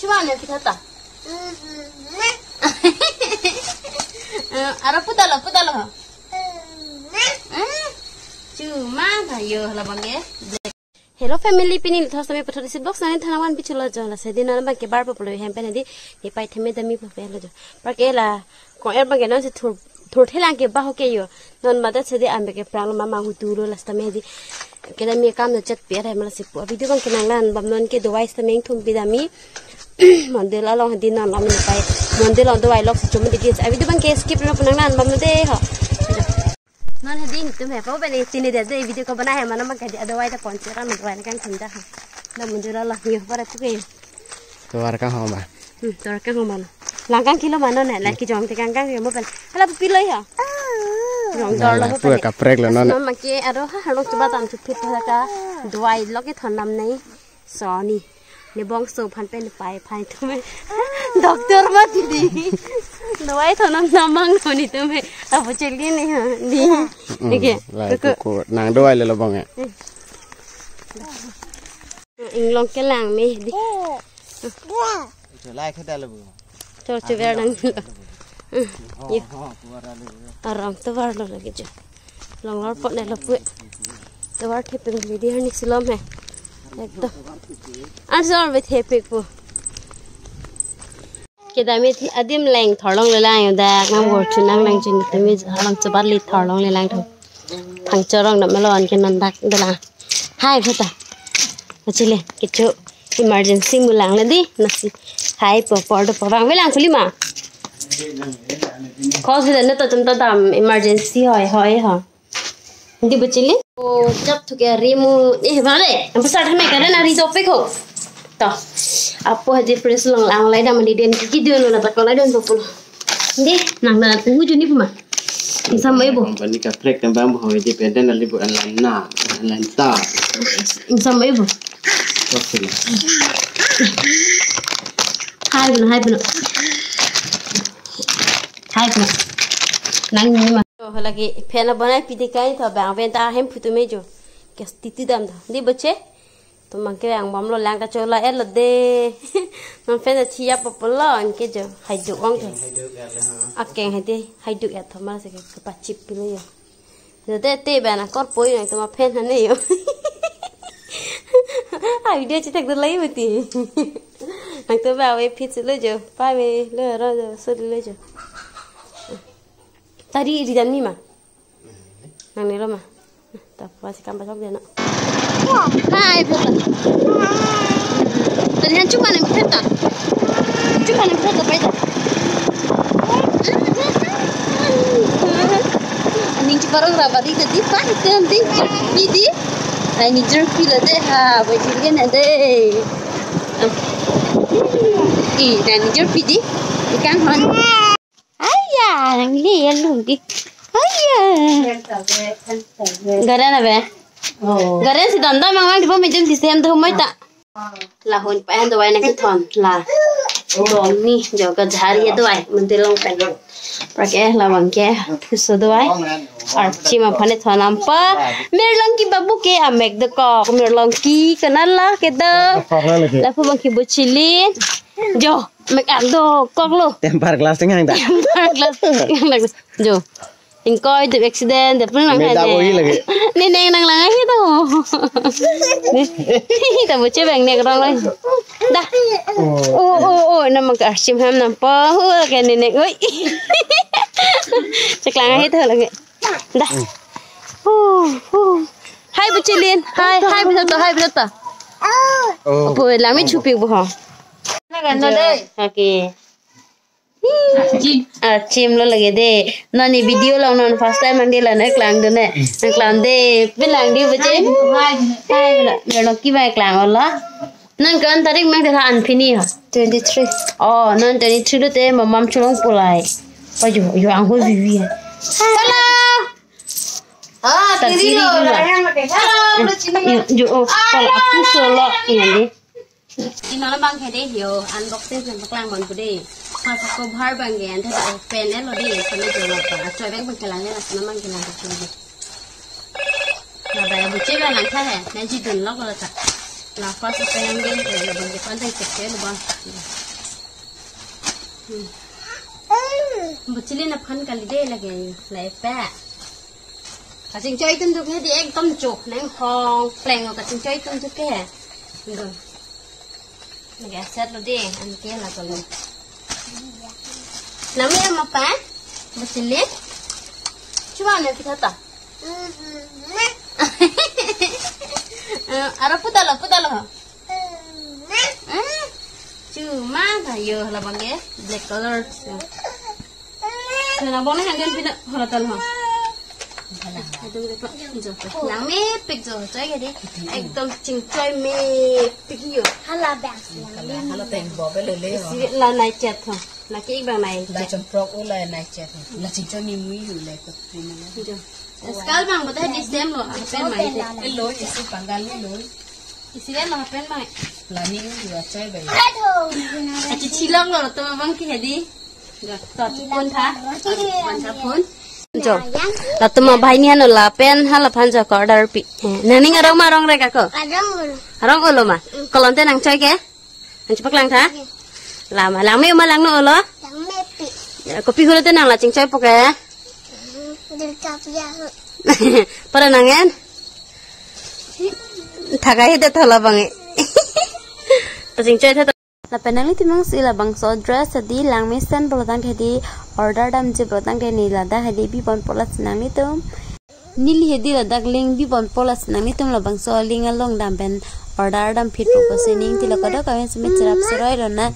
cuma nih kita tak. Ada putar lo. Cuma tayo lah bang ya. Hello family pini thos sampai patut isi box nani thanawan pichula jala sedin nana bang ke bar pa polo hem pene di pai theme dami pa pelo jo par ke la ko er bang na se thur thelang ke ba ho ke yo non mata sedi ambe ke prang mama hu tulo lasta me di ke dami kam no chat pe re mala sipu video bang kenang lan bam non ke device ta meng thum pi dami mondel la long din non lam ni pai mondel on dewai lok chum di ke video bang ke skip no penang lan bam no de ha non hedin तुम्हें पाओ बने तीन दिन दे वीडियो को बना है मानो मैं कहती अदवाई तो कौन सी राम अदवाई का खंडा है ना मुझे ला ये पर तो के तो वार का हो मा तो वार का हो मानो लांगा किलो मानो ने लाइक जोंग ते कांगा ये मोबाइल हला पिलो है जोंग दर लो पूरा का प्रेग लो ना मैं के अरो हलो चबा ताम फिट का दवाई लगे थनम नहीं सोनी ने बंग सो फन पे पाए फाइ तुम्हें डॉक्टर मत दी दवाई थनम नमंग होनी तुम्हें अब चल गई नहीं हां दी ठीक है को नांग दवाई ले लो बंग है इंग्लों के लांग में दी लाई खदा लो तो चुवेर नंग ये आराम तो वार लो लगे जो लंगर पट ने लपु तो वार थे पे वीडियो हनी सिलम है एकदम आंसर में थे पे को के दामी थी अदिम लैंग थरलों ले लांग दा ngam wor chu nang lang chin tami halang chabat li thorlong le lang tho thang chorong na melon ke nan dak dala hai phata achile kichu emergency mu lang le di nasi hai por do pawang we lang khuli ma cause the na to tum ta dam emergency hoi ha hindi bachile o jab thu ke rimu eh vale am sa thame ka na ri topic ho to apa haji pres lang lang lai da mandi den ki dio na ta ko lai don popul ndi nang na tunggu juni puma insam mai bo bani ka prek kan bam ho dependen ali bu an na lan ta insam mai bo okay hai bu nang ni ma to lagi phena banai pidi kai tho bang ven ta hem phutu me jo ke titi dam da di bache तो मंके ang bom lo lang ta chola el de non fe da chia popolo an ke jo haidu ong ke akeng hede haidu ya thoma se ke pa chip pilo yo de te ba na kor poi na to ma phen hane yo ai video chi thak lai mati nang to ba we phit lo jo pa me lo ro so lo jo tadi di dan ni ma nang ni lo ma ta pa si kam ba sok de no hai phật tadi han cuma nem pheta pai ta aning ciparong rabadi tadi pan tem di di ani jerky la de ha ba jirgen de i dan jerky di ikan han ayah nang li lu di ayah garana be garen si danda mangwang di pom jem sistem tu mai ta la hon pa han dawai na ke thon la dong ni jo ka jhari ye dawai munte long pen pra ke la bang ke so dawai ar chi ma phane thonam pa mer long ki babu ke a mek de ko mer long ki kana la ke da la pu bang ki bu chilin jo mek ak do kok lo temper glass ting hang ta jo in coi được accident được phương này nên năng là hết đâu ta vừa chơi bằng này cái đó da ô nằm mà cả chim ham nằm po cái này ơi chắc là hết thôi là vậy da hai bữa chơi liền hai bữa ta bữa làm mấy chụp được không nó đây ok chim lo lagi deh nani video lo non first time mandi la nak lang dene nak lang de bilang di bache hai lo ki bai klang lo nan kan tarik mang de an fini ha 23 oh non 23 lo te mamam chulong pulai pa yo ang ho vivi hello tiri lo hello yo kalau aku solo ini di mana bang hede yo unboxing kan baklang mon bude pas aku bahar bangen tadi open lo di sana jual apa coba bang bangkelannya lah sana bangkelan kecil nah bayar buce bang nangka he nanti dun lo kalau tak là khoa sẽ phải ăn đi rồi là bằng cái con thay chụp cái là bằng một chiếc nắp khăn cả đi là cái lại bẹ cả chừng chơi tung chụp cái thì em tôm chuột ném hòn pleng rồi cả chừng chơi tung chụp cái rồi cái set rồi đi ăn kia là còn namanya apa pak? Betul ni? Cuma nak kita tak? Ada putih loh. Cuma tayo lah bang ya, black color. Kenapa ni hanya pindah hotel ho? Nang me pick jo, cai ke dia? Ekdom cingcai me pick yo. Hala bang. Hala bang bawa beli ho. Là này chẹt thôi, là cái bằng này. Là chọn pro u là này chẹt là cingcai mi mui yu là có gì nữa. Sekarang bang betul di sem lo, apa mai? Cái lối isi panggal lối. Isi kan lo apa mai? Là mi yu cai bay. Aci cilang lo, tu bang ki hadi. Tot pun tha, pun tha pun. Jo, là tu mà bài nian là pen hay là phan jo có dar pi. Nani ngarong marong reka ko? Arong ulo ma. Kalau nanti nang coy ke? Nang cepak lang tha? Lama lang me umalang no ulo? Kopi hulu tu nang la cing coy poke. Pada nangen? Thagai de thola bangi. Cing coy tha la penali timang sila bang so dress di lang mesen bolotang thedi order dam je bolotang de ni la da hedi bi bon polas nang ni tum nili hedi la dak ling bi bon polas nang ni tum la bang so ling along dam ben order dam fit proposing ti la kada ka mes me chirap seroi rona